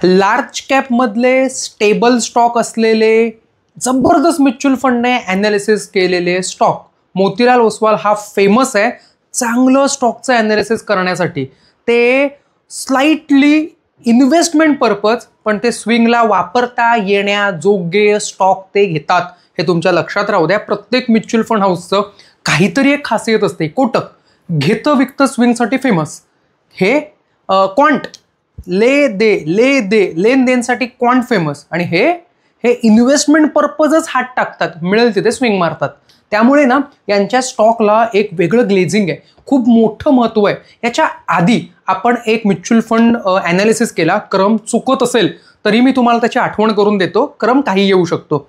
Large कॅपमधले stable stock असलेले जबरदस्त mutual फंडने analysis केलेले स्टॉक. मोतीलाल ओसवाल हा फेमस आहे चांगलं स्टॉकचं ॲनालिसिस करण्यासाठी. ते स्लाइटली इन्व्हेस्टमेंट पर्पज पण ते स्विंगला वापरता येण्याजोगे स्टॉक ते घेतात. हे तुमच्या लक्षात राहू द्या. प्रत्येक म्युच्युअल फंड हाऊसचं काहीतरी एक खासियत असते. कोटक घेतं विकतं स्विंगसाठी फेमस. हे क्वांट ले दे लेन देनसाठी क्वांट फेमस. आणि हे इन्व्हेस्टमेंट पर्पजच हात टाकतात, मिळेल तिथे स्विंग मारतात. त्यामुळे ना यांच्या स्टॉकला एक वेगळं ग्लेझिंग आहे, खूप मोठं महत्त्व आहे. याच्या आधी आपण एक म्युच्युअल फंड ॲनालिसिस केला. क्रम चुकत असेल तरी मी तुम्हाला त्याची आठवण करून देतो. क्रम काही येऊ शकतो.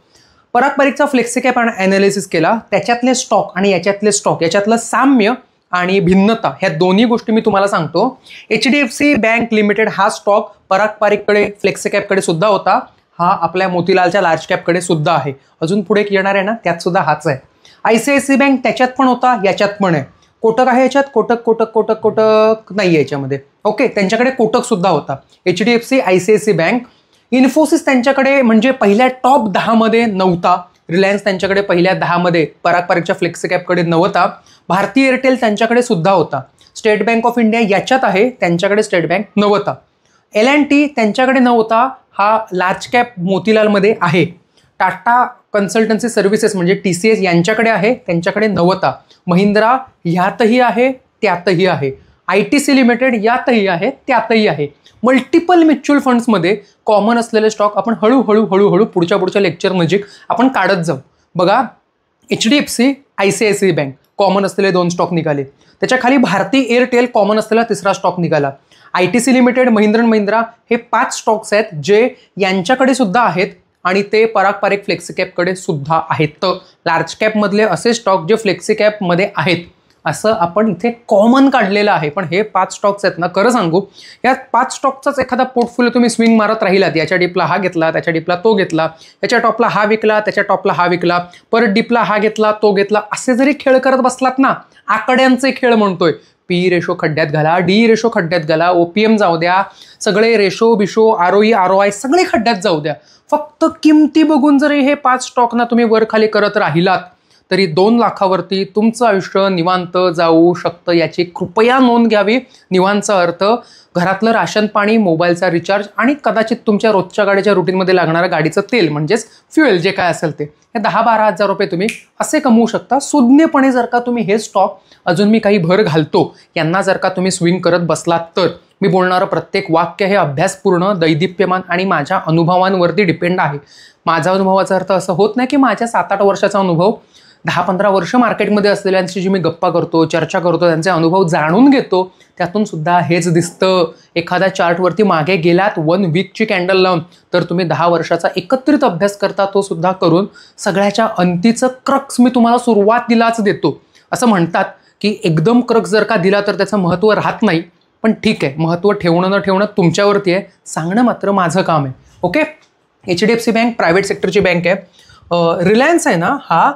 पराग पारिखचा फ्लेक्सी कॅप ॲनालिसिस केला. त्याच्यातले स्टॉक आणि याच्यातले स्टॉक याच्यातलं साम्य आणि भिन्नता ह्या दोन्ही गोष्टी मी तुम्हाला सांगतो. HDFC बँक लिमिटेड हा स्टॉक पराग पारिखकडे फ्लेक्सी कॅपकडे सुद्धा होता. हा आपल्या मोतीलालच्या लार्ज कॅपकडे सुद्धा आहे. अजून पुढे येणार आहे ना त्यात सुद्धा हाच आहे. ICICI बँक त्याच्यात पण होता, याच्यात पण आहे. कोटक आहे याच्यात, कोटक नाही आहे याच्यामध्ये. ओके, त्यांच्याकडे कोटक सुद्धा होता. HDFC, ICICI bank. इन्फोसिस त्यांच्याकडे म्हणजे पहिल्या टॉप 10 मध्ये नव्हता. रिलायन्स त्यांच्याकडे पहिल्या 10 मध्ये पराग पारिखच्या फ्लेक्सी कॅपकडे नव्हता. भारती एअरटेल त्यांच्याकडे सुद्धा होता. स्टेट बँक ऑफ इंडिया याच्यात आहे, त्यांच्याकडे स्टेट बँक नव्हता. L&T त्यांच्याकडे नव्हता, हा लार्ज कॅप मोतीलालमध्ये आहे. टाटा कन्सल्टन्सी सर्व्हिसेस म्हणजे TCS यांच्याकडे आहे, त्यांच्याकडे नव्हता. महिंद्रा ह्यातही आहे, त्यातही आहे. ITC लिमिटेड यातही आहे, त्यातही आहे. मल्टिपल म्युच्युअल फंड्समध्ये कॉमन असलेले स्टॉक आपण हळूहळू पुढच्या लेक्चर नजीक आपण काढत जाऊ. बघा, HDFC, ICICI बँक कॉमन असलेले 2 स्टॉक निघाले. त्याच्या खाली भारती एअरटेल कॉमन असलेला 3रा स्टॉक निघाला. ITC लिमिटेड, महिंद्रा हे 5 स्टॉक्स आहेत जे यांच्याकडे सुद्धा आहेत आणि ते पराग पारिख फ्लेक्सी कॅपकडे सुद्धा आहेत. तर लार्ज कॅपमधले असे स्टॉक जे फ्लेक्सी कॅपमध्ये आहेत असं आपण इथे कॉमन काढलेलं आहे. पण हे 5 स्टॉक्स आहेत ना, खरं सांगू, या 5 स्टॉकचाच एखादा पोर्टफोलिओ तुम्ही स्विंग मारत राहिलात, याच्या डिपला हा घेतला, त्याच्या डिपला तो घेतला, याच्या टॉपला हा विकला, त्याच्या टॉपला हा विकला, परत डिपला हा घेतला, तो घेतला, असे जरी खेळ करत बसलात ना, आकड्यांचे खेळ म्हणतोय. P रेशो खड्ड्यात घाला, D रेशो खड्ड्यात घाला, OPM जाऊ द्या, सगळे रेशो बिशो ROE ROI सगळे खड्ड्यात जाऊ द्या. फक्त किमती बघून जरी हे 5 स्टॉक ना तुम्ही वर खाली करत राहिलात तरी 2 लाखावरती तुमचं आयुष्य निवांत जाऊ शकतं. याची कृपया नोंद घ्यावी. निवांतचा अर्थ घरातलं राशन पाणी, मोबाईलचा रिचार्ज आणि कदाचित तुमच्या रोजच्या गाडीच्या रुटीनमध्ये लागणारं गाडीचं तेल म्हणजेच फ्युएल जे काय असेल ते. हे 10-12 हजार रुपये तुम्ही असे कमवू शकता सुज्ञपणे जर का तुम्ही हे स्टॉक अजून मी काही भर घालतो यांना जर का तुम्ही स्विंग करत बसलात तर. मी बोलणारं प्रत्येक वाक्य हे अभ्यासपूर्ण, दैदिप्यमान आणि माझ्या अनुभवांवरती डिपेंड आहे. माझा अनुभवाचा अर्थ असं होत नाही की माझ्या 7-8 वर्षाचा अनुभव, 10-15 वर्ष मार्केटमध्ये असलेल्यांशी जी मी गप्पा करतो, चर्चा करतो, त्यांचे अनुभव जाणून घेतो, त्यातून सुद्धा हेच दिसतं. एखाद्या चार्टवरती मागे गेलात 1 वीकची कॅन्डल लावून तर तुम्ही 10 वर्षाचा एकत्रित अभ्यास करता, तो सुद्धा करून सगळ्याच्या अंतीचं क्रक्स मी तुम्हाला सुरुवातीलाच देतो. असं म्हणतात की एकदम क्रक्स जर का दिला तर त्याचं महत्त्व राहत नाही. पण ठीक आहे, महत्त्व ठेवणं न ठेवणं तुमच्यावरती आहे, सांगणं मात्र माझं काम आहे. ओके, HDFC बँक प्रायव्हेट सेक्टरची बँक आहे. रिलायन्स आहे ना, हा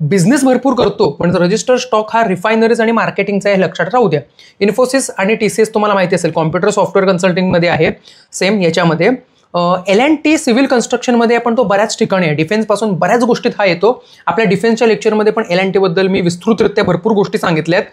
बिझनेस भरपूर करतो पण रजिस्टर्ड स्टॉक हा रिफायनरीज आणि मार्केटिंगचा आहे, लक्षात राहू द्या. इन्फोसिस आणि TCS तुम्हाला माहिती असेल कॉम्प्युटर सॉफ्टवेअर कन्सल्टिंगमध्ये आहे, सेम याच्यामध्ये. L&T सिव्हिल कन्स्ट्रक्शनमध्ये पण तो बऱ्याच ठिकाणी आहे. डिफेन्सपासून बऱ्याच गोष्टीत हा येतो. आपल्या डिफेन्सच्या लेक्चरमध्ये पण L&T बद्दल मी विस्तृतरित्या भरपूर गोष्टी सांगितल्या आहेत.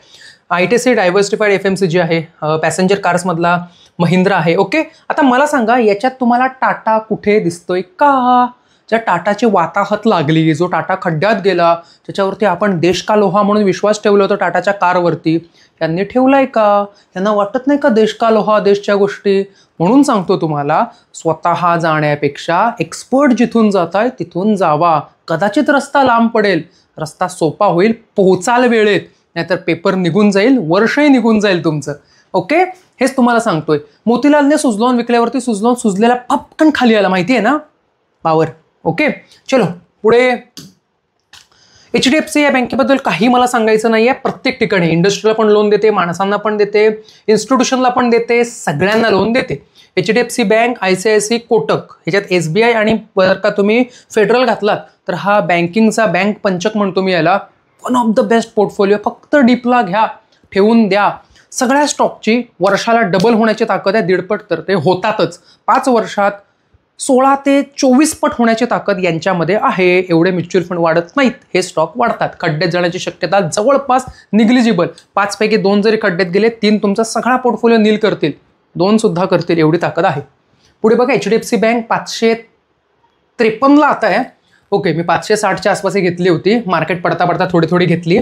ITC डायव्हर्सिफाईड FMCG आहे. पॅसेंजर कार्समधला महिंद्रा आहे. ओके, आता मला सांगा याच्यात तुम्हाला टाटा कुठे दिसतोय का? ज्या टाटाची वाताहत लागली, जो टाटा खड्ड्यात गेला, त्याच्यावरती आपण देश का लोहा म्हणून विश्वास ठेवला होता टाटाच्या कारवरती, त्यांनी ठेवलाय का? त्यांना वाटत नाही का देश का लोहा, देशच्या गोष्टी? म्हणून सांगतो तुम्हाला, स्वतः जाण्यापेक्षा एक्सपर्ट जिथून जाताय तिथून जावा. कदाचित रस्ता लांब पडेल, रस्ता सोपा होईल, पोहोचाल वेळेत, नाहीतर पेपर निघून जाईल, वर्षही निघून जाईल तुमचं. ओके, हेच तुम्हाला सांगतोय. मोतीलालने सुजलॉन विकल्यावरती सुजलेला पटकन खाली आला, माहिती आहे ना, पावर. ओके, चलो पुढे. HDFC या बँकेबद्दल काही मला सांगायचं नाही आहे. प्रत्येक ठिकाणी इंडस्ट्रीला पण लोन देते, माणसांना पण देते, इन्स्टिट्यूशनला पण देते, सगळ्यांना लोन देते. HDFC बँक, ICICI, कोटक, ह्याच्यात SBI आणि जर का तुम्ही फेडरल घातलात तर हा बँकिंगचा बँक पंचक म्हणतो मी याला. One of the best portfolio. फक्त डीपला घ्या, ठेवून द्या. सगळ्या स्टॉकची वर्षाला डबल होण्याची ताकद आहे, 1.5 पट तर ते होतातच. 5 वर्षात 16 ते 24 पट होण्याची ताकद यांच्यामध्ये आहे. एवढे म्युच्युअल फंड वाढत नाहीत, हे स्टॉक वाढतात. खड्ड्यात जाण्याची शक्यता जवळपास निग्लिजिबल. 5 पैकी 2 जरी खड्ड्यात गेले, 3 तुमचा सगळा पोर्टफोलिओ नील करतील, 2 सुद्धा करतील, एवढी ताकद आहे. पुढे बघा HDFC बँक 553 आता आहे. ओके, मी 560च्या आसपास घेतली होती. मार्केट पडता पडता थोडी घेतली.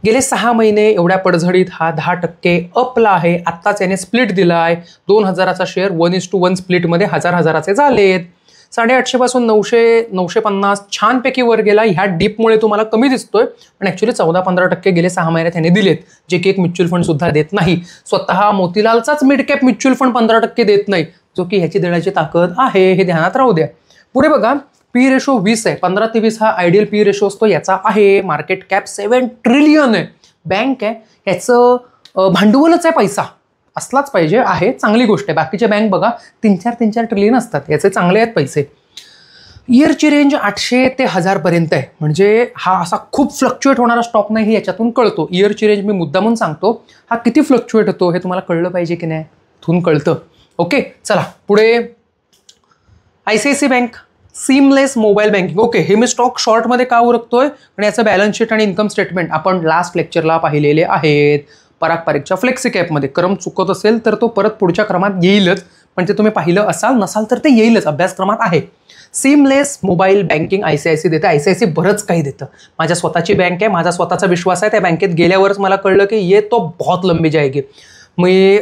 गेले 6 महिने एवढ्या पडझडीत हा 10% अपला आहे. आत्ताच याने स्प्लिट दिला आहे. 2000चा शेअर 1:1 स्प्लिटमध्ये 1000चे झालेत. 850 पासून 900-950 छानपैकी वर गेला. ह्या डीपमुळे तुम्हाला कमी दिसतोय, पण ॲक्च्युली 14-15% गेले 6 महिन्यात याने दिलेत, जे की एक म्युच्युअल फंड सुद्धा देत नाही. स्वतः मोतीलालचाच मिड कॅप म्युच्युअल फंड 15% देत नाही, जो की ह्याची देण्याची ताकद आहे, हे ध्यानात राहू द्या. पुढे बघा, पी रेशो 20 आहे. 15 ते 20 हा आयडियल पी रेशो असतो, याचा आहे. मार्केट कॅप 7 ट्रिलियन आहे. बँक आहे, याचं भांडवलच आहे, पैसा असलाच पाहिजे, आहे, चांगली गोष्ट आहे. बाकीचे बँक बघा 3-4 ट्रिलियन असतात, याचे चांगले आहेत पैसे. इयरची रेंज 800 ते 1000 पर्यंत आहे, म्हणजे हा असा खूप फ्लक्च्युएट होणारा स्टॉक नाही, हे याच्यातून कळतो. इयरची रेंज मी मुद्दामून सांगतो, हा किती फ्लक्च्युएट होतो हे तुम्हाला कळलं पाहिजे की नाही, इथून कळतं. ओके, चला पुढे. ICICI bank seamless mobile banking. Okay, हे मी स्टॉक शॉर्टमध्ये का उरकतोय, आणि याचं बॅलन्स शीट आणि इन्कम स्टेटमेंट आपण लास्ट लेक्चरला पाहिलेले आहेत, पराग पारिकच्या फ्लेक्सी कॅपमध्ये. क्रम चुकत असेल तर तो परत पुढच्या क्रमात येईलच, पण ते तुम्ही पाहिलं असाल, नसाल तर ते येईलच, अभ्यासक्रमात आहे. सीमलेस मोबाईल बँकिंग ICICI देतं. ICICI बरंच काही देतं. माझ्या स्वतःची बँक आहे, माझा स्वतःचा विश्वास आहे. त्या बँकेत गेल्यावरच मला कळलं की ये तो बहुत लंबी जाएगी. मी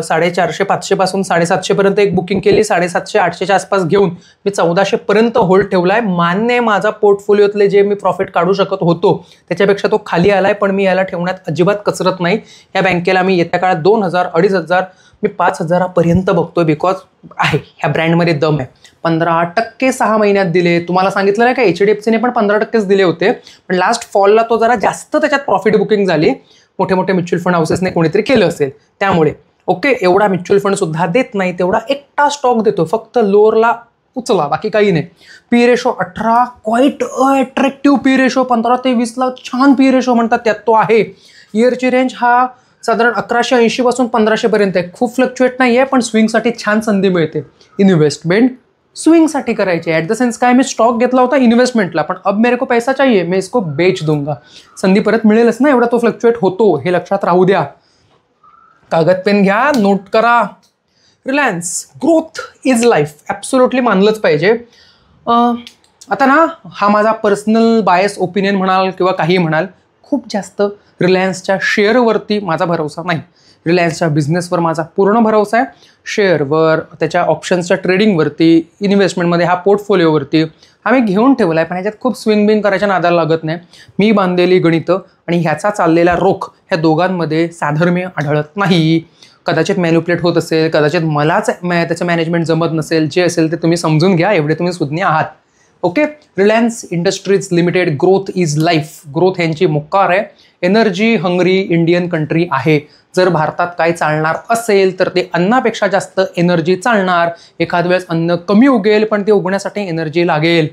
450-500 पासून 750 पर्यंत एक बुकिंग केली. 750-800च्या आसपास घेऊन मी 1400 पर्यंत होल्ड ठेवलाय. मान्य, माझा पोर्टफोलिओतले जे मी प्रॉफिट काढू शकत होतो त्याच्यापेक्षा तो खाली आलाय, पण मी याला ठेवण्यात अजिबात कसरत नाही. या बँकेला मी येत्या काळात 2000, 2500, मी 5000 पर्यंत बघतोय, बिकॉज आहे, ह्या ब्रँडमध्ये दम आहे. 15% 6 महिन्यात दिले. तुम्हाला सांगितलं नाही का, HDFCने पण 15%च दिले होते, पण लास्ट फॉलला तो जरा जास्त त्याच्यात प्रॉफिट बुकिंग झाली. मोठे म्युच्युअल फंड हाऊसेसने कोणीतरी केलं असेल त्यामुळे. ओके, एवढा म्युच्युअल फंड सुद्धा देत नाही, तेवढा एकटा स्टॉक देतो, फक्त लोअरला उचला, बाकी काही नाही. P ratio 18, quite attractive P ratio. 15 ते 20ला छान पी रेशो म्हणतात, त्यात तो आहे. इयरची रेंज हा साधारण 1180 पासून 1500 पर्यंत आहे. खूप फ्लक्च्युएट नाही आहे, पण स्विंगसाठी छान संधी मिळते. इन्व्हेस्टमेंट स्विंगसाठी करायची, ॲट द सेन्स काय, मी स्टॉक घेतला होता इन्व्हेस्टमेंटला, पण अब मेरे को पैसा चाहिए, मैं इसको बेच दूंगा. संधी परत मिळेलच ना, एवढा तो फ्लक्च्युएट होतो, हे लक्षात राहू द्या. कागद पेन घ्या, नोट करा. Reliance, growth is life, absolutely मानलंच पाहिजे. आता ना, हा माझा पर्सनल बायस ओपिनियन म्हणाल किंवा काही म्हणाल, खूप जास्त रिलायन्सच्या शेअरवरती माझा भरोसा नाही. रिलायन्सच्या बिझनेसवर माझा पूर्ण भरोसा आहे. शेअरवर, त्याच्या ऑप्शन्सच्या ट्रेडिंगवरती, इन्व्हेस्टमेंटमध्ये, हा पोर्टफोलिओवरती आम्ही घेऊन ठेवला आहे, पण ह्याच्यात खूप स्विंग करायच्या नादाला लागत नाही. मी बांधलेली गणितं आणि ह्याचा चाललेला रोख, ह्या दोघांमध्ये साधर्म्य आढळत नाही. कदाचित मॅन्युप्युलेट होत असेल, कदाचित मलाच त्याचं मॅनेजमेंट जमत नसेल, जे असेल ते तुम्ही समजून घ्या, एवढे तुम्ही सुज्ञ आहात. Okay, Reliance industries limited, growth is life. Growth यांची मुक्कार आहे. एनर्जी हंगरी इंडियन कंट्री आहे. जर भारतात काय चालणार असेल तर ते अन्नापेक्षा जास्त एनर्जी चालणार. एखाद वेळेस अन्न कमी उगेल, पण ते उगण्यासाठी एनर्जी लागेल.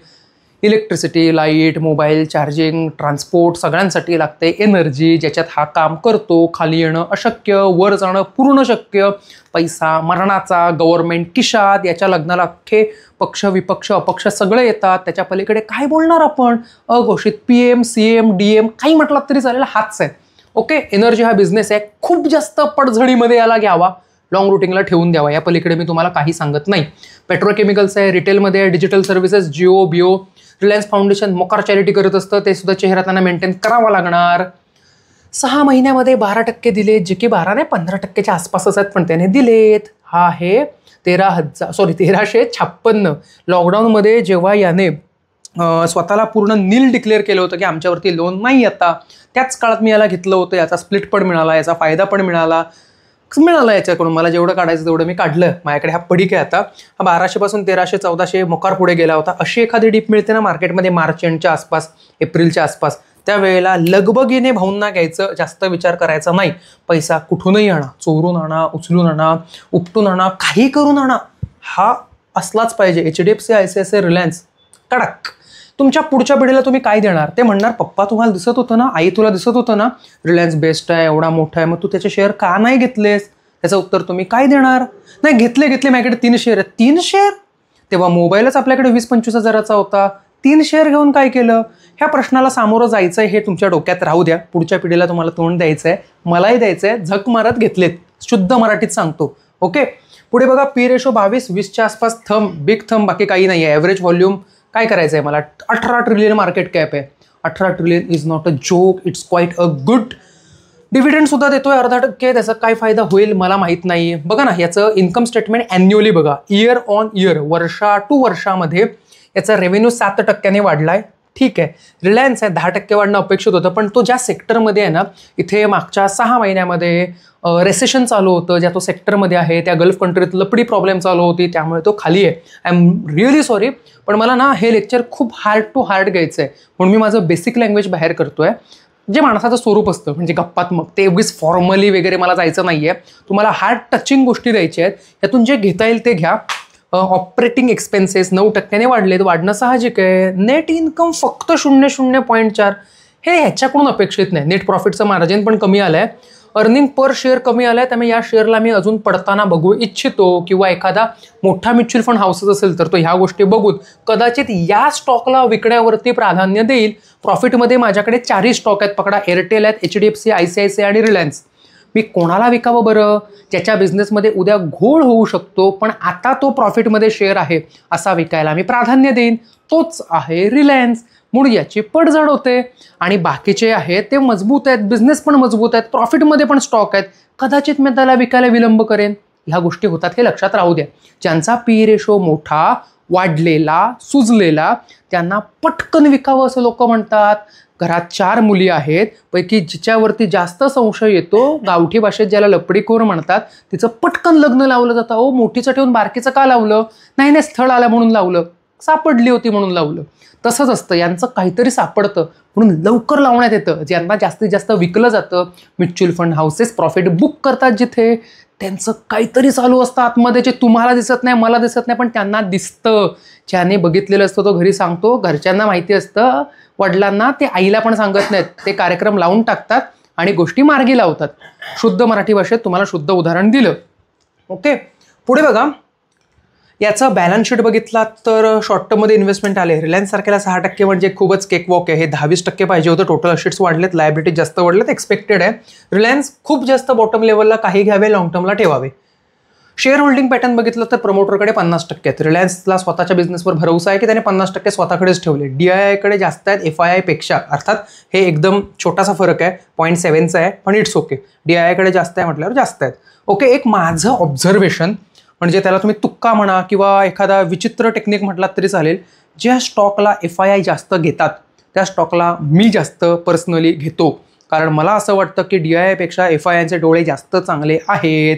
Electricity, light, mobile charging, transport, सगळ्यांसाठी लागते एनर्जी, ज्याच्यात हा काम करतो. खाली येणं अशक्य, वर जाणं पूर्ण शक्य. पैसा मरणाचा, गव्हर्नमेंट किशात, याच्या लग्नाला अख्खे पक्ष, विपक्ष, अपक्ष सगळे येतात. त्याच्या पलीकडे काय बोलणार आपण, अघोषित PM, CM, DM काही म्हटलं तरी चालेल, हाच आहे. ओके, एनर्जी हा बिझनेस आहे, खूप जास्त पडझडीमध्ये याला घ्यावा, लॉंग रुटिंगला ठेवून द्यावा, या पलीकडे मी तुम्हाला काही सांगत नाही. पेट्रोकेमिकल्स आहे, रिटेलमध्ये आहे, digital services, Jio, bio. Reliance foundation मोकार चॅरिटी करत असतं, ते सुद्धा चेहरा त्यांना मेंटेन करावा लागणार. 6 महिन्यामध्ये 12% दिले, जे की 12 नाही 15%च्या आसपासच आहेत, पण त्याने दिलेत. हा आहे 1356. लॉकडाऊनमध्ये जेव्हा याने स्वतःला पूर्ण नील डिक्लेअर केलं होतं की आमच्यावरती लोन नाही, आता त्याच काळात मी याला घेतलं होतं. याचा स्प्लिट पण मिळाला, याचा फायदा पण मिळाला याच्याकडून. मला जेवढं काढायचं तेवढं मी काढलं. माझ्याकडे हा पडीक आहे आता. हा 1200 पासून 1300-1400 मोकार पुढे गेला होता. अशी एखादी डीप मिळते ना मार्केटमध्ये मार्च एंडच्या आसपास, एप्रिलच्या आसपास, त्यावेळेला लगबगीने भावना घ्यायचं, जास्त विचार करायचा नाही. पैसा कुठूनही आणा, चोरून आणा, उचलून आणा, उपटून आणा, काही करून आणा, हा असलाच पाहिजे. HDFC, ICICI, रिलायन्स कडक. तुमच्या पुढच्या पिढीला तुम्ही काय देणार? ते म्हणणार पप्पा तुम्हाला दिसत होतं ना, आई तुला दिसत होतं ना, रिलायन्स बेस्ट आहे, एवढा मोठा आहे, मग तू त्याचे शेअर का नाही घेतलेस? त्याचं उत्तर तुम्ही काय देणार? नाही घेतले माझ्याकडे 3 शेअर आहेत. 3 शेअर? तेव्हा मोबाईलच आपल्याकडे 20-25 हजाराचा होता, 3 शेअर घेऊन काय केलं? ह्या प्रश्नाला सामोरं जायचंय हे तुमच्या डोक्यात राहू द्या. पुढच्या पिढीला तुम्हाला तोंड द्यायचंय, मलाही द्यायचंय, झक मारत घेतलेत, शुद्ध मराठीत सांगतो. ओके, पुढे बघा, पी रेशो 22-20च्या आसपास, थंब, बिग थंब, बाकी काही नाही आहे. ॲव्हरेज व्हॉल्यूम काय करायचं आहे मला? 18 ट्रिलियन मार्केट कॅप आहे. 18 trillion is not a joke, it's quite a good. Dividend सुद्धा देतोय 0.5%. त्याचा काय फायदा होईल मला माहित नाही. बघा ना, याचं इन्कम स्टेटमेंट अॅन्युअली बघा, इयर ऑन इयर, वर्षा टू वर्षामध्ये याचा रेव्हेन्यू 7% वाढलाय. ठीक आहे, रिलायन्स आहे 10% वाढणं अपेक्षित होतं, पण तो ज्या सेक्टरमध्ये आहे ना, इथे मागच्या 6 महिन्यामध्ये रेसेशन चालू होतं, ज्या तो सेक्टरमध्ये आहे, त्या गल्फ कंट्रीत लपडी प्रॉब्लेम चालू होती, त्यामुळे तो खाली आहे. आय एम रिअली सॉरी, पण मला ना हे लेक्चर खूप हार्ड टू हार्ड घ्यायचं आहे, म्हणून मी माझं बेसिक लँग्वेज बाहेर करतोय. जे माणसाचं स्वरूप असतं म्हणजे गप्पात्मक, ते उगीच फॉर्मली वगैरे मला जायचं नाही आहे. तुम्हाला हार्ड टचिंग गोष्टी द्यायच्या आहेत, यातून जे घेता येईल ते घ्या. ऑपरेटिंग एक्सपेन्सेस 9% वाढलेत, वाढणं साहजिक आहे. नेट इन्कम फक्त 0.4, हे ह्याच्याकडून अपेक्षित नाही. नेट प्रॉफिटचं मार्जिन पण कमी आलं आहे, अर्निंग पर शेअर कमी आलं आहे, त्यामुळे या शेअरला मी अजून पडताना बघू इच्छितो, किंवा एखादा मोठा म्युच्युअल फंड हाऊसेस असेल तर तो ह्या गोष्टी बघून कदाचित या स्टॉकला विकण्यावरती प्राधान्य देईल. प्रॉफिटमध्ये माझ्याकडे 4 स्टॉक आहेत, पकडा, एअरटेल आहेत, HDFC, ICICI आणि रिलायन्स. मी कोणाला विकावं बरं? ज्याच्या बिझनेसमध्ये उद्या घोळ होऊ शकतो पण आता तो प्रॉफिटमध्ये शेअर आहे असा विकायला मी प्राधान्य देईन. तोच आहे रिलायन्स. मूळ याची पडझड होते आणि बाकीचे आहेत ते मजबूत आहेत, बिझनेस पण मजबूत आहेत, प्रॉफिटमध्ये पण स्टॉक आहेत, कदाचित मी त्याला विकायला विलंब करेन. ह्या गोष्टी होतात हे लक्षात राहू द्या. ज्यांचा पी रेशो मोठा, वाढलेला, सुजलेला, त्यांना पटकन विकावं असं लोक म्हणतात. घरात 4 मुली आहेत, पैकी जिच्यावरती जास्त संशय येतो, गावठी भाषेत ज्याला लपडीखोर म्हणतात, तिचं पटकन लग्न लावलं जातं. ओ, मोठीचं ठेवून बारकीचं का लावलं? नाही, स्थळ आलं म्हणून लावलं, सापडली होती म्हणून लावलं. तसंच असतं, यांचं काहीतरी सापडतं म्हणून लवकर लावण्यात येतं. ज्यांना जास्तीत जास्त विकलं जातं, mutual fund houses profit book करतात जिथे, त्यांचं काहीतरी चालू असतं आतमध्ये, जे तुम्हाला दिसत नाही, मला दिसत नाही, पण त्यांना दिसतं. ज्याने बघितलेलं असतं तो घरी सांगतो, घरच्यांना माहिती असतं, वडिलांना ते आईला पण सांगत नाहीत. ते कार्यक्रम लावून टाकतात आणि गोष्टी मार्गी लावतात. शुद्ध मराठी भाषेत तुम्हाला शुद्ध उदाहरण दिलं. ओके, पुढे बघा, याचं बॅलन्स शीट बघितला तर शॉर्ट टर्ममध्ये इन्व्हेस्टमेंट आले. रिलायन्स सारख्याला 6% म्हणजे खूपच केकवॉक आहे. हे 10-20% पाहिजे होतं. टोटल असेट्स वाढलेत, लायबिलिटी जास्त वाढलेत, एक्सपेक्टेड आहे. रिलायन्स खूप जास्त बॉटम लेवलला काही घ्यावे, लॉंग टर्मला ठेवावे. शेअर होल्डिंग पॅटर्न बघितलं तर प्रमोटरकडे 50% आहेत. रिलायन्सला स्वतःच्या बिझनेसवर भरोसा आहे की त्याने 50% स्वतःकडेच ठेवले. DII कडे जास्त आहेत FII पेक्षा. अर्थात हे एकदम छोटासा फरक आहे, 0.7चा आहे, पण इट्स ओके. DII कडे जास्त आहे म्हटल्यावर जास्त आहेत. ओके, एक माझं ऑब्झर्वेशन, म्हणजे त्याला तुम्ही तुक्का म्हणा किंवा एखादा विचित्र टेक्निक म्हटलात तरी चालेल, ज्या स्टॉकला FII जास्त घेतात त्या स्टॉकला मी जास्त पर्सनली घेतो. कारण मला असं वाटतं की DII पेक्षा FIIचे डोळे जास्त चांगले आहेत.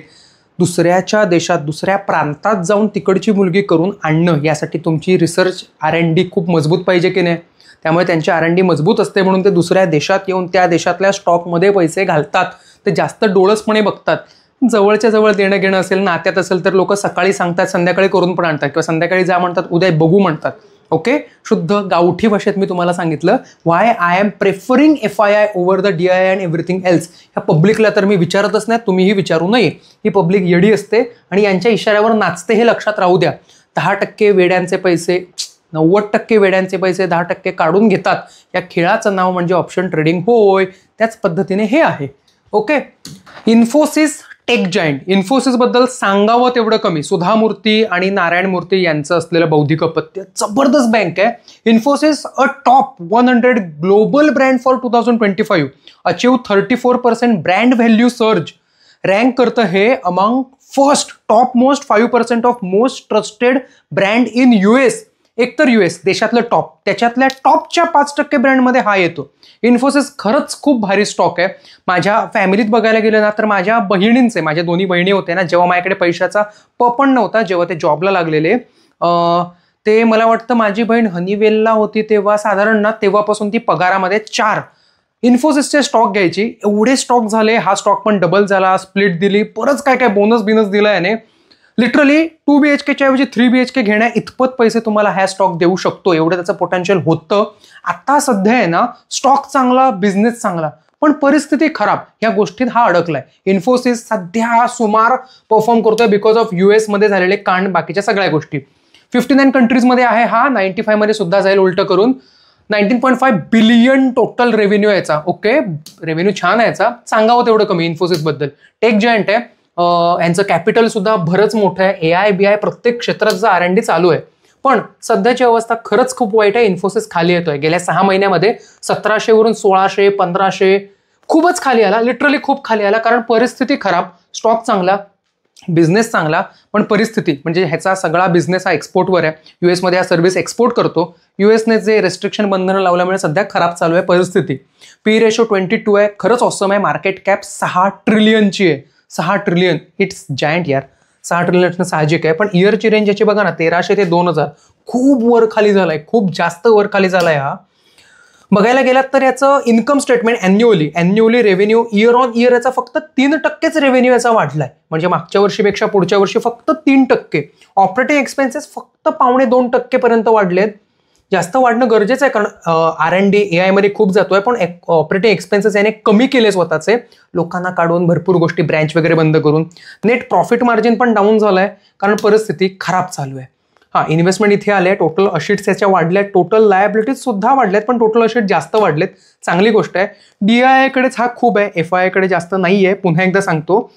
दुसऱ्याच्या देशात, दुसऱ्या प्रांतात जाऊन तिकडची मुलगी करून आणणं, यासाठी तुमची रिसर्च R&D खूप मजबूत पाहिजे की नाही. त्यामुळे त्यांची R&D मजबूत असते म्हणून ते दुसऱ्या देशात येऊन त्या देशातल्या स्टॉकमध्ये पैसे घालतात. ते जास्त डोळसपणे बघतात. जवळच्या जवळ देणं घेणं असेल, नात्यात असेल तर लोक सकाळी सांगतात, संध्याकाळी करून पण आणतात, किंवा संध्याकाळी जा म्हणतात, उद्या बघू म्हणतात. ओके, शुद्ध गावठी भाषेत मी तुम्हाला सांगितलं why I am preferring FII over the DII and everything else. ह्या पब्लिकला तर मी विचारतच नाही, तुम्हीही विचारू नये. ही पब्लिक येडी असते आणि यांच्या इशाऱ्यावर नाचते, हे लक्षात राहू द्या. 10% वेड्यांचे पैसे, 90% वेड्यांचे पैसे 10% काढून घेतात. या खेळाचं नाव म्हणजे ऑप्शन ट्रेडिंग होय. त्याच पद्धतीने हे आहे. Okay, Infosys tech giant. Infosys बद्दल सांगावं तेवढं कमी. सुधा मूर्ती आणि नारायण मूर्ती यांचं असलेलं बौद्धिक अपत्य, जबरदस्त बँक आहे. इन्फोसिस अ top 100 global brand for 2025, achieve 34% brand value surge. Rank करतं हे among first top most 5% of most trusted brand in US. एकतर US देशातलं टॉप, त्याच्यातल्या टॉपच्या 5% ब्रँडमध्ये हा येतो. इन्फोसिस खरंच खूप भारी स्टॉक आहे. माझ्या फॅमिलीत बघायला गेलं ना तर माझ्या बहिणींचे, माझ्या 2 बहिणी होते ना, जेव्हा माझ्याकडे पैशाचा पण नव्हता, जेव्हा ते जॉबला लागलेले, ते मला वाटतं माझी बहीण हनीवेलला होती तेव्हा, साधारण ना तेव्हापासून ती पगारामध्ये 4 इन्फोसिसचे स्टॉक घ्यायची. एवढे स्टॉक झाले, हा स्टॉक पण डबल झाला, स्प्लिट दिली, परत काय काय बोनस बिनस दिला याने. लिटरली 2 BHKच्या ऐवजी 3 BHK घेण्या इतपत पैसे तुम्हाला हा स्टॉक देऊ शकतो, एवढं त्याचं पोटेन्शियल होतं. आता सध्या आहे ना, स्टॉक चांगला, बिझनेस चांगला, पण परिस्थिती खराब, या गोष्टीत हा अडकलाय. इन्फोसिस सध्या सुमार परफॉर्म करतोय बिकॉज ऑफ US मध्ये झालेले कांड, बाकीच्या सगळ्या गोष्टी. 59 कंट्रीजमध्ये आहे हा, 95 मध्ये सुद्धा जाईल उलट करून. 19.5 बिलियन टोटल रेव्हेन्यू याचा. ओके, रेव्हेन्यू छान आहे याचा, सांगावं तेवढं कमी इन्फोसिस बद्दल. टेक जायंट आहे, यांचं कॅपिटल सुद्धा बरंच मोठं आहे. AI BI प्रत्येक क्षेत्राचं R&D चालू आहे. पण सध्याची अवस्था खरंच खूप वाईट आहे. इन्फोसिस खाली येतोय. गेल्या 6 महिन्यामध्ये 1700 वरून 1600, 1500 खूपच खाली आला, लिटरली खूप खाली आला. कारण परिस्थिती खराब, स्टॉक चांगला, बिझनेस चांगला, पण परिस्थिती म्हणजे ह्याचा सगळा बिझनेस हा एक्सपोर्टवर आहे. US मध्ये हा सर्व्हिस एक्सपोर्ट करतो. USने जे रेस्ट्रिक्शन बंधनं लावल्यामुळे सध्या खराब चालू आहे परिस्थिती. P रेशो 22 आहे, खरंच ऑसम आहे. मार्केट कॅप 6 ट्रिलियनची आहे. 6 ट्रिलियन, इट्स जायंट यार. 6 ट्रिलियन साहजिक आहे, पण इयरची रेंज याची बघा ना, 1300 ते 2000, खूप वर खाली झालाय, खूप जास्त वर खाली झालाय हा. बघायला गेलात तर याचं income statement annually revenue year on year याचा फक्त 3% रेव्हेन्यू याचा वाढलाय, म्हणजे मागच्या वर्षीपेक्षा पुढच्या वर्षी फक्त 3%. ऑपरेटिंग एक्सपेन्सेस फक्त 2.25% पर्यंत वाढलेत. जास्त वाढणं गरजेचं आहे, कारण R&D AI मध्ये खूप जातोय, पण ऑपरेटिंग एक्सपेन्सेस याने कमी केले स्वतःचे, लोकांना काढून, भरपूर गोष्टी ब्रँच वगैरे बंद करून. नेट प्रॉफिट मार्जिन पण डाऊन झालंय, कारण परिस्थिती खराब चालू आहे. इन्व्हेस्टमेंट इथे आले, टोटल अशीट्स याच्या वाढल्या, टोटल लायबिलिटीज सुद्धा वाढल्यात, पण टोटल अशीट जास्त वाढलेत, चांगली गोष्ट आहे. DII कडेच हा खूप आहे, FII कडे जास्त नाही आहे. पुन्हा एकदा सांगतो,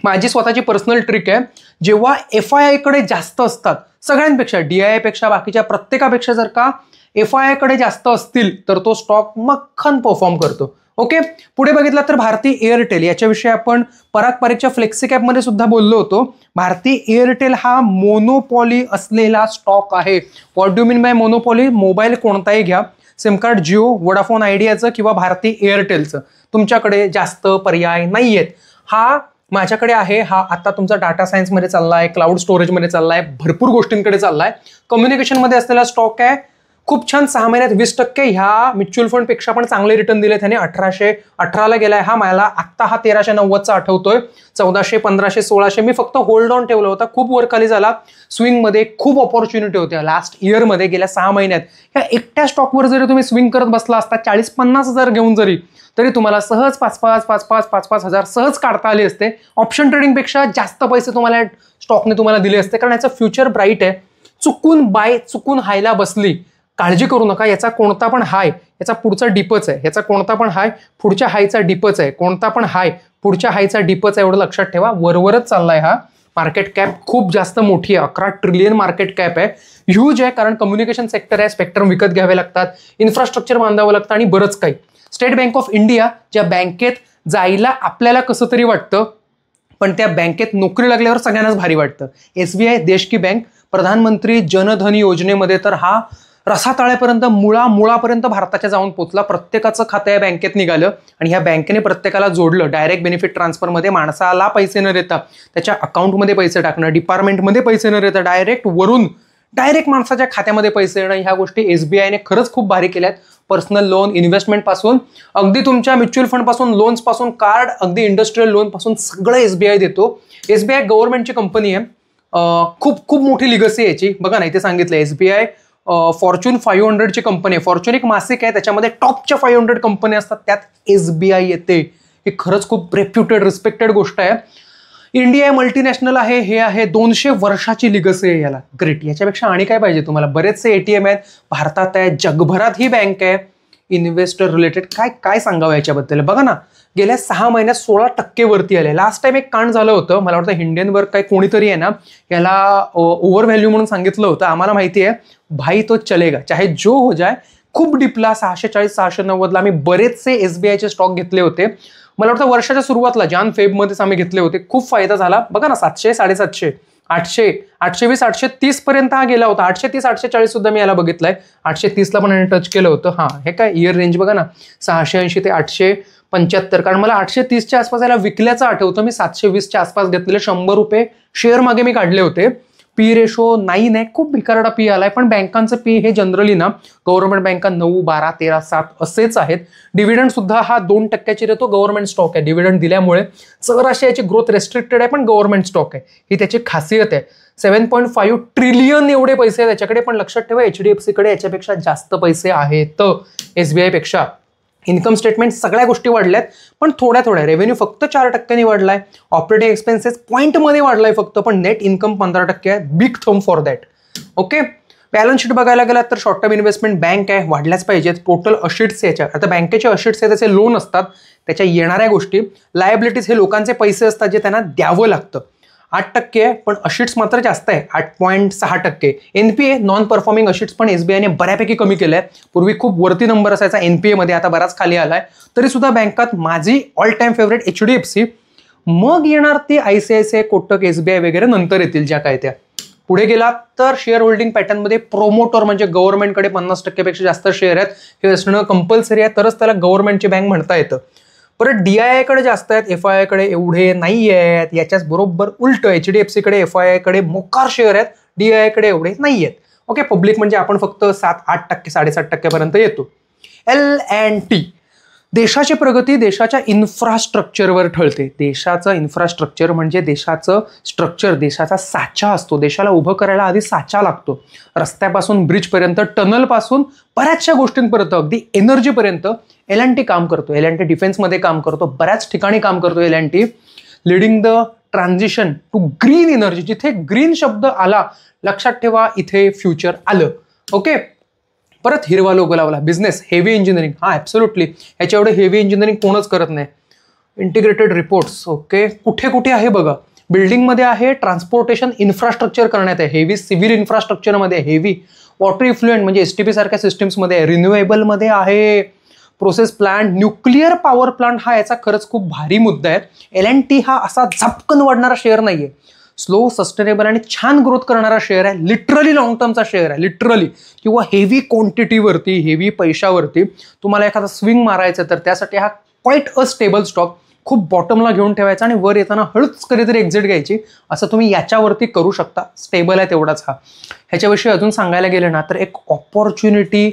माझी स्वतःची पर्सनल ट्रिक आहे, जेव्हा FII कडे जास्त असतात सगळ्यांपेक्षा, DII पेक्षा, बाकीच्या प्रत्येकापेक्षा जर का FII कडे जास्त असतील तर तो स्टॉक मक्खन परफॉर्म करतो. ओके, पुढे बघितलं तर भारती एअरटेल, याच्याविषयी आपण परागपारिकच्या फ्लेक्सी कॅपमध्ये सुद्धा बोललो होतो. भारती एअरटेल हा मोनोपॉली असलेला स्टॉक आहे. What do mean by monopoly? Mobile कोणताही घ्या, सिम कार्ड जिओ, वोडाफोन आयडियाचं किंवा भारती एअरटेलचं, तुमच्याकडे जास्त पर्याय नाहीयेत. हा माझ्याकडे आहे, हा आता तुमचा डाटा सायन्समध्ये चाललाय, क्लाउड स्टोरेजमध्ये चाललाय, भरपूर गोष्टींकडे चाललाय. कम्युनिकेशनमध्ये असलेला स्टॉक आहे, खूप छान. 6 महिन्यात 20% ह्या म्युच्युअल फंड पेक्षा पण चांगले रिटर्न दिले त्याने. 1818ला गेलाय हा, मला आत्ता हा 1390चा आठवतोय. 1400, 1500, 1600 मी फक्त होल्ड ऑन ठेवला होता, खूप वर खाली झाला. स्विंगमध्ये खूप ऑपॉर्च्युनिटी होत्या लास्ट इयरमध्ये, गेल्या 6 महिन्यात. ह्या एकट्या स्टॉकवर जरी तुम्ही स्विंग करत बसला असता 40-50 हजार घेऊन जरी, तरी तुम्हाला सहज 5-5 हजार सहज काढता आले असते. ऑप्शन ट्रेडिंगपेक्षा जास्त पैसे तुम्हाला स्टॉकने तुम्हाला दिले असते, कारण याचं फ्युचर ब्राईट आहे. चुकून हायला बसली, काळजी करू नका. याचा कोणता पण हाय याचा पुढचा डीपच आहे, याचा कोणता पण हाय पुढच्या हायचा डीपच आहे, कोणता पण हाय पुढच्या हायचा डीपच आहे, एवढं लक्षात ठेवा. वरवरच चाललाय हा. मार्केट कॅप खूप जास्त मोठी आहे, 11 ट्रिलियन मार्केट कॅप आहे, ह्यूज आहे. कारण कम्युनिकेशन सेक्टर आहे, स्पेक्ट्रम विकत घ्यावे लागतात, इन्फ्रास्ट्रक्चर बांधावं लागतं आणि बरंच काही. स्टेट बँक ऑफ इंडिया, ज्या बँकेत जायला आपल्याला कसं तरी वाटतं, पण त्या बँकेत नोकरी लागल्यावर सगळ्यांनाच भारी वाटतं. SBI, देश की बँक, प्रधानमंत्री जनधन योजनेमध्ये तर हा रसातळ्यापर्यंत, मुळापर्यंत भारताच्या जाऊन पोहोचला. प्रत्येकाचं खातं या बँकेत निघालं आणि ह्या बँकेने प्रत्येकाला जोडलं. डायरेक्ट बेनिफिट ट्रान्सफरमध्ये माणसाला पैसे न देता त्याच्या अकाउंटमध्ये पैसे टाकणं, डिपार्टमेंटमध्ये पैसे न देता डायरेक्ट माणसाच्या खात्यामध्ये पैसे येणं, ह्या गोष्टी SBIने खरंच खूप भारी केल्यात. पर्सनल लोन, इन्व्हेस्टमेंट पासून, अगदी तुमच्या म्युच्युअल फंड पासून, लोन्स पासून, कार्ड, अगदी इंडस्ट्रियल लोन पासून सगळं SBI देतो. SBI गव्हर्नमेंटची कंपनी आहे, खूप मोठी लिगसी आहे याची. बघा ना, इथे सांगितलं SBI फॉर्च्यून 500ची कंपनी आहे. फॉर्च्यून एक मासिक आहे, त्याच्यामध्ये टॉपच्या 500 कंपनी असतात, त्यात SBI येते. ही खरंच खूप रेप्युटेड, रिस्पेक्टेड गोष्ट आहे. इंडिया मल्टीनॅशनल आहे, हे आहे 200 वर्षाची लिगसी आहे याला. ग्रेट, याच्यापेक्षा आणि काय पाहिजे तुम्हाला? बरेचसे ATM आहेत, भारतात आहे, जगभरात ही बँक आहे. इन्व्हेस्टर रिलेटेड काय सांगावं याच्याबद्दल? बघा ना, गेल्या 6 महिन्यात 16% वरती आले. लास्ट टाइम एक कांड झालं होतं, मला वाटतं हिंडियनवर काय कोणीतरी आहे ना, याला ओव्हर व्हॅल्यू म्हणून सांगितलं होतं. आम्हाला माहिती आहे, भाई तो चलेगा चाहे जो हो जाए. खूप डिपला 640-690ला आम्ही बरेचसे SBIचे स्टॉक घेतले होते. मला वाटतं वर्षाच्या सुरुवातला जान-फेबमध्येच आम्ही घेतले होते. खूप फायदा झाला. बघा ना, 700, 750, 800, 820, 830 पर्यंत हा गेला होता. 830, 840 सुद्धा मी याला बघितलंय. 830ला पण टच केलं होतं. हे काय इयर रेंज बघा ना, 680 ते 875. कारण मला 830च्या आसपास याला विकल्याचं आठवतं. मी 720च्या आसपास घेतलेले, ₹100 शेअर मागे मी काढले होते. पी रेशो 9 आहे, खूप भिकारडा पी आलाय. पण बँकांचं पी हे जनरली ना गव्हर्नमेंट बँका 9, 12, 13, 7 असेच आहेत. डिव्हिडंड सुद्धा हा 2% देतो. गव्हर्नमेंट स्टॉक आहे, डिव्हिडंड दिल्यामुळे जराशी याची ग्रोथ रेस्ट्रिक्टेड आहे, पण गव्हर्नमेंट स्टॉक आहे, ही त्याची खासियत आहे. 7.5 ट्रिलियन एवढे पैसे आहेत त्याच्याकडे. पण लक्षात ठेवा HDFC कडे याच्यापेक्षा जास्त पैसे आहेत SBI पेक्षा. इन्कम स्टेटमेंट सगळ्या गोष्टी वाढल्यात, पण थोड्या थोड्या. रेव्हेन्यू फक्त 4% वाढलाय, ऑपरेटिंग एक्सपेन्सेस पॉईंटमध्ये वाढलाय फक्त, पण नेट इन्कम 15% आहे. Big thumb for that. Okay, balance sheet बघायला गेलात तर शॉर्ट टर्म इन्व्हेस्टमेंट बँक आहे, वाढल्याच पाहिजेत. टोटल अशिट्स याच्या, आता बँकेचे अशिट्स आहे त्याचे लोन असतात, त्याच्या येणाऱ्या गोष्टी. लायबिलिटीज हे लोकांचे पैसे असतात जे त्यांना द्यावं लागतं. 8% आहे, पण अशिट्स मात्र जास्त आहे, 8.6%. NPA नॉन परफॉर्मिंग अशिट्स पण SBI ने बऱ्यापैकी कमी केलंय. पूर्वी खूप वरती नंबर असायचा NPA मध्ये, आता बराच खाली आलाय. तरी सुद्धा बँकात माझी ऑल टाइम फेवरेट HDFC, मग येणार ती ICICI, कोटक, SBI वगैरे नंतर येतील ज्या काय त्या. पुढे गेला तर शेअर होल्डिंग पॅटर्नमध्ये प्रोमोटर म्हणजे गव्हर्नमेंटकडे 50% पेक्षा जास्त शेअर आहेत हे असणं कंपल्सरी आहे, तरच त्याला गव्हर्नमेंटची बँक म्हणता येतं. परत DII कडे जास्त आहेत, FII कडे एवढे नाही आहेत. याच्याच बरोबर उलट HDFC कडे FII कडे मोकार शेअर आहेत, DII कडे एवढे नाही आहेत. ओके, पब्लिक म्हणजे आपण फक्त 7-8%, 7.5% पर्यंत येतो. L&T, देशाची प्रगती देशाच्या इन्फ्रास्ट्रक्चरवर ठळते. देशाचं इन्फ्रास्ट्रक्चर म्हणजे देशाचं स्ट्रक्चर, देशाचा साचा असतो. देशाला उभं करायला आधी साचा लागतो. रस्त्यापासून ब्रिजपर्यंत, टनलपासून बऱ्याचशा गोष्टींपर्यंत, अगदी एनर्जीपर्यंत L&T काम करतो. L&T डिफेन्समध्ये काम करतो, बऱ्याच ठिकाणी काम करतो. L&T leading the transition to green energy. जिथे ग्रीन शब्द आला लक्षात ठेवा इथे फ्युचर आलं. ओके, परत हिरवा लोगो लावला. बिझनेस हेवी इंजिनिअरिंग, हा ऍब्सोल्युटली, ह्याच्या एवढे हेवी इंजिनिअरिंग कोणच करत नाही. इंटिग्रेटेड रिपोर्ट्स, ओके, कुठे कुठे आहे बघा. बिल्डिंगमध्ये आहे, ट्रान्सपोर्टेशन इन्फ्रास्ट्रक्चर करण्यात आहे, हेवी सिव्हिल इन्फ्रास्ट्रक्चरमध्ये, हेवी वॉटर इफ्लुएंट म्हणजे STP सारख्या सिस्टम्समध्ये आहे, रिन्युएबलमध्ये आहे, process plant, nuclear power plant. हा याचा खरंच खूप भारी मुद्दा आहे. L&T हा असा झपकन वाढणारा शेअर नाहीये, स्लो, सस्टेनेबल आणि छान ग्रोथ करणारा शेअर आहे. लिटरली लॉंग टर्मचा शेअर आहे, लिटरली. किंवा हेवी क्वांटिटीवरती, हेवी पैशावरती तुम्हाला एखादा स्विंग मारायचं तर त्यासाठी हा क्वाईट अ स्टेबल स्टॉक. खूप बॉटमला घेऊन ठेवायचा आणि वर येताना हळूच कधीतरी एक्झिट घ्यायची, असं तुम्ही याच्यावरती करू शकता. स्टेबल आहे तेवढाच हा. ह्याच्याविषयी अजून सांगायला गेलं ना तर एक ऑपॉर्च्युनिटी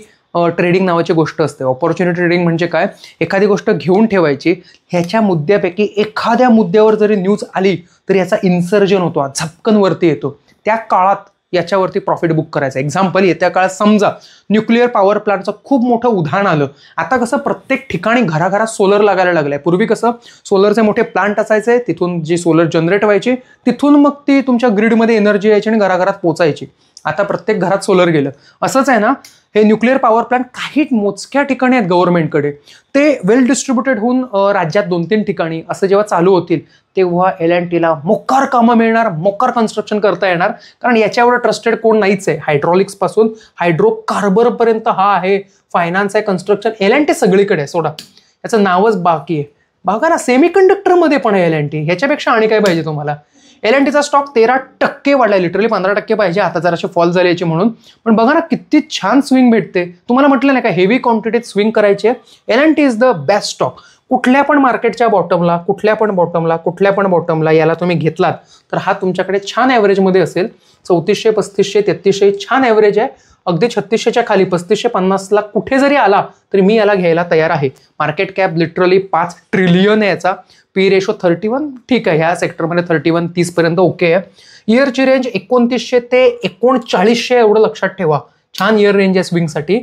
ट्रेडिंग नावाची गोष्ट असते. ऑपॉर्च्युनिटी ट्रेडिंग म्हणजे काय, एखादी गोष्ट घेऊन ठेवायची, ह्याच्या मुद्द्यापैकी एखाद्या मुद्द्यावर जरी न्यूज आली तर याचा इन्सर्जन होतो, झपकन वरती येतो. त्या काळात याच्यावरती प्रॉफिट बुक करायचं. एक्झाम्पल, येत्या काळात समजा न्यूक्लिअर पॉवर प्लांटचं खूप मोठं उदाहरण आलं. आता कसं प्रत्येक ठिकाणी घराघरात सोलर लागायला लागलाय. पूर्वी कसं सोलरचे मोठे प्लांट असायचे, तिथून जी सोलर जनरेट व्हायची, तिथून मग ती तुमच्या ग्रीडमध्ये एनर्जी यायची आणि घराघरात पोचायची. आता प्रत्येक घरात सोलर गेलं. असंच आहे ना, हे न्यूक्लिअर पॉवर प्लांट काही मोजक्या ठिकाणी आहेत गव्हर्नमेंटकडे, ते वेल डिस्ट्रीब्युटेड होऊन राज्यात 2-3 ठिकाणी असं जेव्हा चालू होतील तेव्हा L&Tला मोकार कामं मिळणार, मोकार कन्स्ट्रक्शन करता येणार. कारण याच्यावर ट्रस्टेड कोण नाहीच आहे. हायड्रॉलिक्स पासून हायड्रोकार्बन पर्यंत हा आहे, फायनान्स आहे, कन्स्ट्रक्शन. L&T सगळीकडे आहे, सोडा याचं नावच बाकी आहे. बघा ना, सेमीकंडक्टरमध्ये पण आहे L&T. ह्याच्यापेक्षा आणि काय पाहिजे तुम्हाला. L&Tचा स्टॉक 13% वाढलाय, लिटरली 15% पाहिजे आता जराशी फॉल झाली याची म्हणून. पण बघा ना किती छान स्विंग भेटते. तुम्हाला म्हटलं नाही का हेवी क्वांटिटीत स्विंग करायची आहे. L&T is the best stock. कुठल्या पण मार्केटच्या बॉटमला, कुठल्या पण बॉटमला याला तुम्ही घेतलात तर हा तुमच्याकडे छान ॲव्हरेजमध्ये असेल. 3400, 3500, 3300 छान ॲव्हरेज आहे. अगदी 3600च्या खाली 3550ला कुठे जरी आला तरी मी याला घ्यायला तयार आहे. मार्केट कॅप लिटरली 5 ट्रिलियन आहे याचा. पी रेशो 31 ठीक आहे, ह्या सेक्टरमध्ये 31-30 पर्यंत ओके आहे. इयरची रेंज 2900 ते 3900 एवढं लक्षात ठेवा. छान इयर रेंज आहे स्विंगसाठी.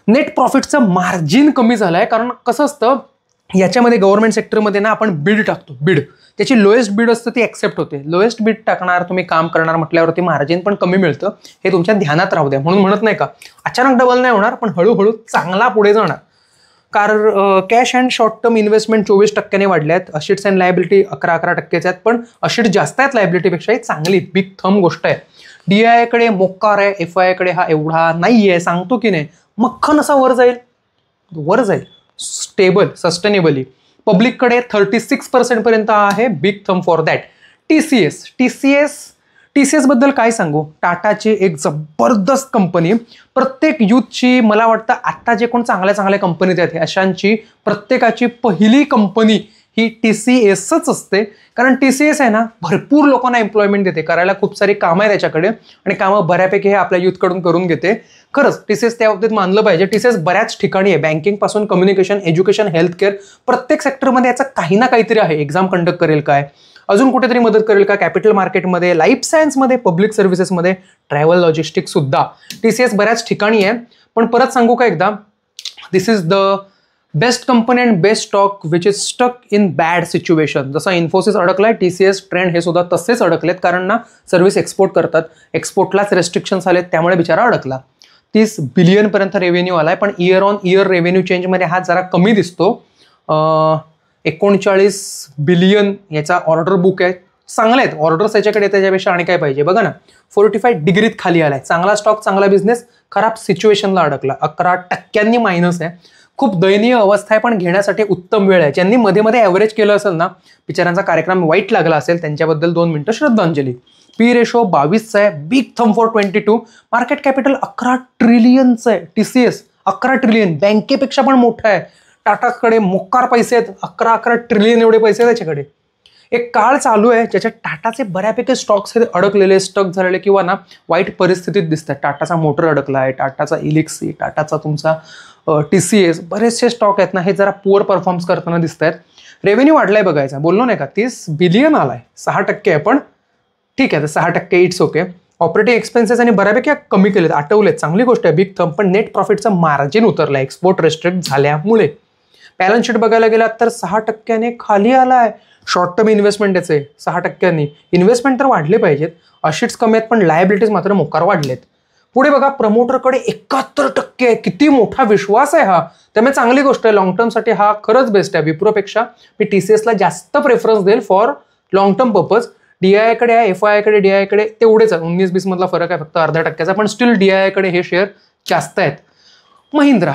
नेट प्रॉफिटचं मार्जिन कमी झालं आहे, कारण कसं असतं याच्यामध्ये गव्हर्नमेंट सेक्टरमध्ये ना आपण बिड टाकतो. बिड त्याची लोएस्ट बिड असतं ती ॲक्सेप्ट होते. लोएस्ट बिड टाकणार, तुम्ही काम करणार म्हटल्यावरती मार्जिन पण कमी मिळतं. हे तुमच्या ध्यानात राहू द्या. म्हणून म्हणत नाही का अचानक डबल नाही होणार, पण हळूहळू चांगला पुढे जाणार. Cash and short term investment 24% वाढल्यात. अशिट्स अँड लायबिलिटी 11% आहेत, पण अशिट जास्त आहेत लायबिलिटीपेक्षा. ही चांगली बिग थम गोष्ट आहे. DII कडे मोकार आहे, FII कडे हा एवढा नाही आहे, सांगतो की नाही. मक्खन असा वर जाईल स्टेबल, सस्टेनेबली. पब्लिककडे 36% पर्यंत आहे, big thumb for that. TCS बद्दल काय सांगू, टाटाची एक जबरदस्त कंपनी. प्रत्येक यूथची, मला वाटतं आता जे कोण चांगल्या कंपनीत आहेत अशांची प्रत्येकाची पहिली कंपनी ही TCSच असते, कारण TCS आहे ना भरपूर लोकांना एम्प्लॉयमेंट देते, करायला खूप सारी कामं आहे त्याच्याकडे आणि कामं बऱ्यापैकी हे आपल्या यूथकडून करून घेते. खरंच TCS त्या बाबतीत मानलं पाहिजे. TCS बऱ्याच ठिकाणी आहे, बँकिंग पासून कम्युनिकेशन, एज्युकेशन, हेल्थकेअर, प्रत्येक सेक्टरमध्ये याचं काही ना काहीतरी आहे. एक्झाम कंडक्ट करेल काय, अजून कुठेतरी मदत करेल का, कॅपिटल मार्केटमध्ये, लाईफ सायन्समध्ये, पब्लिक सर्व्हिसेसमध्ये, ट्रॅव्हल लॉजिस्टिक्स सुद्धा TCS बऱ्याच ठिकाणी आहे. पण परत सांगू का एकदा, this is the best company and best stock which is stuck in bad situation. जसं इन्फोसिस अडकलाय, TCS, ट्रेंड हे सुद्धा तसेच अडकलेत, कारण ना सर्व्हिस एक्सपोर्ट करतात, एक्सपोर्टलाच रेस्ट्रिक्शन्स आलेत, त्यामुळे बिचारा अडकला. 30 बिलियनपर्यंत रेव्हेन्यू आलाय, पण इयर ऑन इयर रेव्हेन्यू चेंजमध्ये हा जरा कमी दिसतो. 39 बिलियन याचा ऑर्डर बुक आहे. चांगले आहेत ऑर्डर्स याच्याकडे, त्याच्यापेक्षा आणि काय पाहिजे. बघा ना, 45 डिग्रीत खाली आलाय. चांगला स्टॉक, चांगला बिझनेस, खराब सिच्युएशनला अडकला. 11% मायनस आहे. खूप दयनीय अवस्था आहे, पण घेण्यासाठी उत्तम वेळ आहे. ज्यांनी मध्ये मध्ये ॲव्हरेज केलं असेल ना, बिचाऱ्यांचा कार्यक्रम वाईट लागला असेल, त्यांच्याबद्दल 2 मिनिटं श्रद्धांजली. P रेशो 22चा आहे, big thumb for 22. Market capital 11 ट्रिलियनचं आहे. TCS 11 ट्रिलियन, बँकेपेक्षा पण मोठं आहे. टाटाकडे मोकार पैसे आहेत, 11 ट्रिलियन एवढे पैसे आहेत त्याच्याकडे. एक काळ चालू आहे ज्याच्यात टाटाचे बऱ्यापैकी स्टॉक्स आहेत अडकलेले, स्टक झालेले किंवा ना वाईट परिस्थितीत दिसतात. टाटाचा मोटर अडकला आहे, टाटाचा इलिक्सी, टाटाचा तुमचा TCS, बरेचसे स्टॉक आहेत ना हे जरा पुअर परफॉर्म्स करताना दिसत आहेत. रेव्हेन्यू वाढलाय बघायचा, बोललो नाही का, 30 बिलियन आलाय, 6% आहे, पण ठीक आहे, 6% इट्स ओके. ऑपरेटिंग एक्सपेन्सेस आणि बऱ्यापैकी कमी केलेत, आठवलेत, चांगली गोष्ट आहे, बिग थम. पण नेट प्रॉफिटचं मार्जिन उतरलं एक्सपोर्ट रेस्ट्रिक्ट झाल्यामुळे. बॅलन्स शीट बघायला गेलात तर 6% खाली आलाय. शॉर्ट टर्म इन्व्हेस्टमेंट याचे 6%. इन्व्हेस्टमेंट तर वाढले पाहिजेत, अशीट्स कमी आहेत, पण लायबिलिटीज मात्र मोकार वाढलेत. पुढे बघा, प्रमोटरकडे 71%, किती मोठा विश्वास आहे हा. त्यामुळे चांगली गोष्ट आहे, लॉंग टर्मसाठी हा खरंच बेस्ट आहे. विप्रोपेक्षा मी TCSला जास्त प्रेफरन्स देईल for long term purpose. DII कडे आहे, FII कडे, DII कडे तेवढेच आहे, 19-20 मधला फरक आहे फक्त 0.5%, पण स्टील DII कडे हे शेअर जास्त आहेत. महिंद्रा,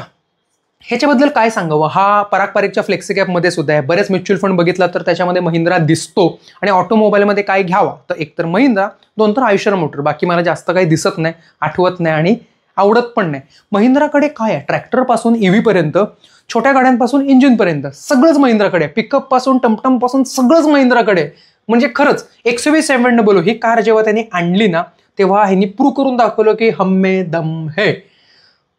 ह्याच्याबद्दल काय सांगावं, हा परागपारिकच्या फ्लेक्सी कॅपमध्ये सुद्धा आहे. बरेच म्युच्युअल फंड बघितला तर त्याच्यामध्ये महिंद्रा दिसतो. आणि ऑटोमोबाईलमध्ये काय घ्यावा, तर एक तर महिंद्रा, 2 तर आयशर मोटर. बाकी मला जास्त काही दिसत नाही, आठवत नाही आणि आवडत पण नाही. महिंद्राकडे काय आहे, ट्रॅक्टरपासून EV पर्यंत, छोट्या गाड्यांपासून इंजिनपर्यंत सगळंच महिंद्राकडे, पिकअप पासून टमटम पासून सगळंच महिंद्राकडे. म्हणजे खरंच XUV700 ही कार जेव्हा त्यांनी आणली ना, तेव्हा ह्यांनी प्रूव्ह करून दाखवलं की हम्मे दम है.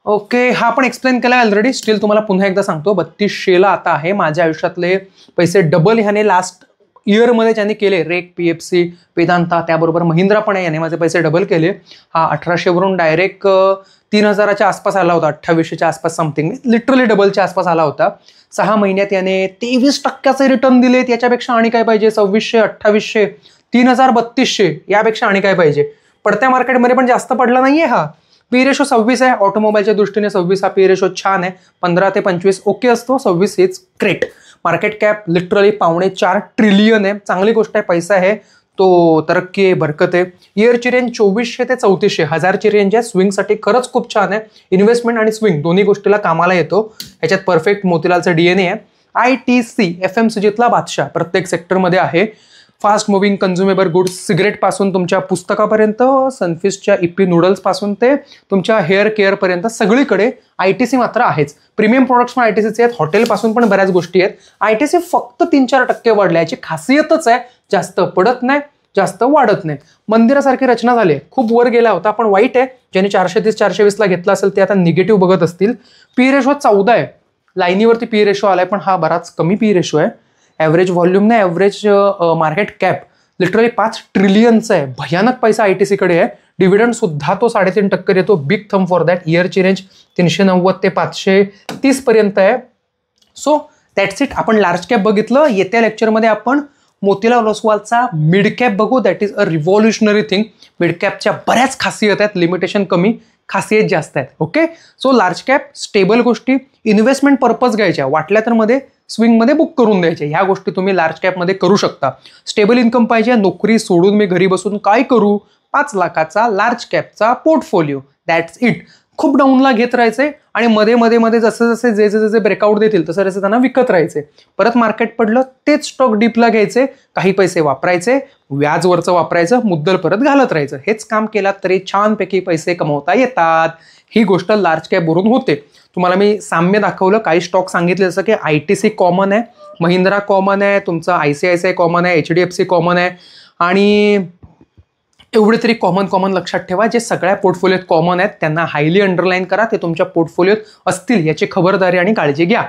ओके, हा पण एक्सप्लेन केला ऑलरेडी, स्टील तुम्हाला पुन्हा एकदा सांगतो. 3200ला आता आहे. माझ्या आयुष्यातले पैसे डबल ह्याने लास्ट इयरमध्ये ज्यांनी केले, रेक, PFC, वेदांता, त्याबरोबर महिंद्रा पण आहे, याने माझे पैसे डबल केले. हा 1800वरून डायरेक्ट 3000च्या आसपास आला होता, 2800च्या आसपास समथिंग, लिटरली डबलच्या आसपास आला होता. 6 महिन्यात याने 23% रिटर्न दिले. याच्यापेक्षा आणि काय पाहिजे, 2600, 2800, 3000, 3200, यापेक्षा आणि काय पाहिजे. पडत्या मार्केटमध्ये पण जास्त पडला नाहीये हा. P रेशो 26 आहे, ऑटोमोबाईलच्या दृष्टीने 26 हा P रेशो छान आहे. 15 ते 25 ओके असतो, 26 is great. Market cap literally 4.25 trillion आहे, चांगली गोष्ट आहे, पैसा आहे तो, तरक्की आहे, बरकत आहे. इयरची रेंज 2400 ते 3400, 1000ची रेंज आहे. स्विंगसाठी खरंच खूप छान आहे. इन्व्हेस्टमेंट आणि स्विंग दोन्ही गोष्टीला कामाला येतो. ह्याच्यात परफेक्ट मोतीलालचा DNA आहे. ITC FMCGतला बादशाह, प्रत्येक सेक्टरमध्ये आहे. फास्ट मुव्हिंग कन्झ्युमेबल गुड्स, सिगरेट पासून तुमच्या पुस्तकापर्यंत, सनफिस्टच्या इप्पी नूडल्स पासून ते तुमच्या हेअर केअरपर्यंत सगळीकडे ITC मात्र आहेच. प्रीमियम प्रोडक्ट्स पण ITCचे आहेत, हॉटेलपासून पण बऱ्याच गोष्टी आहेत. ITC फक्त 3-4% वाढल्या, याची खासियतच आहे, जास्त पडत नाही, जास्त वाढत नाही. मंदिरासारखी रचना झाली, खूप वर गेला होता, पण वाईट आहे. ज्याने 430-420ला घेतला असेल ते आता निगेटिव्ह बघत असतील. P रेशो 14 आहे, लाईनीवरती P रेशो आलाय, पण हा बराच कमी P रेशो आहे. ॲव्हरेज व्हॉल्यूम नाही, ॲव्हरेज मार्केट कॅप लिटरली 5 ट्रिलियनचं आहे. भयानक पैसा ITCकडे आहे. डिव्हिडंड सुद्धा तो 3.5% येतो. Big thumb for that. इयरची रेंज 390 ते 530 पर्यंत आहे. So that's it. आपण लार्ज कॅप बघितलं. येत्या लेक्चरमध्ये आपण मोतीलाल ओसवालचा मिड कॅप बघू. That is a revolutionary thing. Mid कॅपच्या बऱ्याच खासियत आहेत, लिमिटेशन कमी, खासियत जास्त आहेत. Okay, so large cap stable गोष्टी, इन्व्हेस्टमेंट पर्पज घ्यायच्या, वाटल्या तर मध्ये स्विंगमध्ये बुक करून द्यायचे. ह्या गोष्टी तुम्ही लार्ज कॅपमध्ये करू शकता. स्टेबल इन्कम पाहिजे, नोकरी सोडून मी घरी बसून काय करू, 5 लाखाचा large captcha portfolio, that's it. खूप डाऊनला घेत राहायचे आणि मध्ये मध्ये मध्ये जसे जसे जे ब्रेकआउट देतील तसे तसे त्यांना विकत राहायचे. परत मार्केट पडलं तेच स्टॉक डीपला घ्यायचे, काही पैसे वापरायचे, व्याजवरचं वापरायचं, मुद्दल परत घालत राहायचं. हेच काम केलात तरी छानपैकी पैसे कमवता येतात. ही गोष्ट लार्ज कॅपवरून होते. तुम्हाला मी साम्य दाखवलं. काही स्टॉक सांगितले जसं की ITC कॉमन आहे, महिंद्रा कॉमन आहे, तुमचं ICICI कॉमन आहे, HDFC कॉमन आहे आणि एवढे तरी कॉमन लक्षात ठेवा. जे सगळ्या पोर्टफोलिओत कॉमन आहेत त्यांना हायली अंडरलाईन करा. ते तुमच्या पोर्टफोलिओत असतील याची खबरदारी आणि काळजी घ्या.